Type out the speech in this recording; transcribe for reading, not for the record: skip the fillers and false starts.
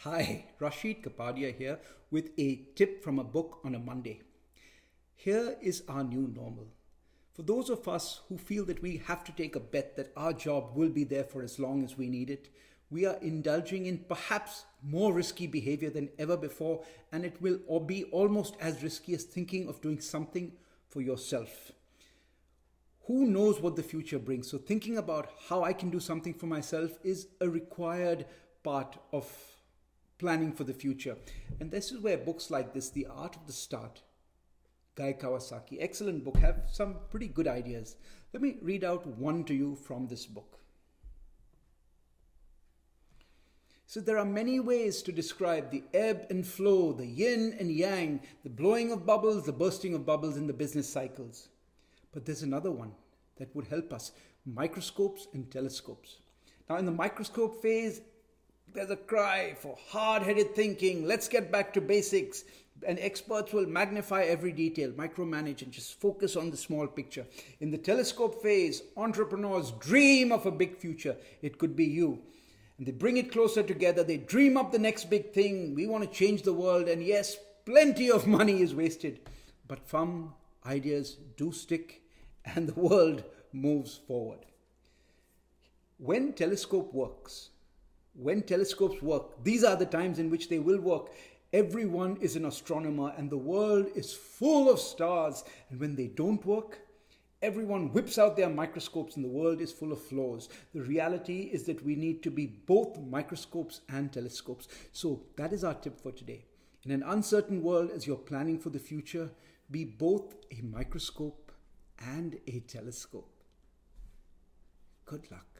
Hi, Rashid Kapadia here with a tip from a book on a Monday. Here is our new normal. For those of us who feel that we have to take a bet that our job will be there for as long as we need it, we are indulging in perhaps more risky behavior than ever before, and it will be almost as risky as thinking of doing something for yourself. Who knows what the future brings? So thinking about how I can do something for myself is a required part of planning for the future. And this is where books like this, The Art of the Start, Guy Kawasaki, excellent book, have some pretty good ideas. Let me read out one to you from this book. So there are many ways to describe the ebb and flow, the yin and yang, the blowing of bubbles, the bursting of bubbles in the business cycles. But there's another one that would help us, microscopes and telescopes. Now in the microscope phase, there's a cry for hard-headed thinking. Let's get back to basics. And experts will magnify every detail, micromanage, and just focus on the small picture. In the telescope phase, entrepreneurs dream of a big future. It could be you. And they bring it closer together. They dream up the next big thing. We want to change the world. And yes, plenty of money is wasted. But some ideas do stick and the world moves forward. When telescopes work, these are the times in which they will work. Everyone is an astronomer and the world is full of stars. And when they don't work, everyone whips out their microscopes and the world is full of flaws. The reality is that we need to be both microscopes and telescopes. So that is our tip for today. In an uncertain world, as you're planning for the future, be both a microscope and a telescope. Good luck.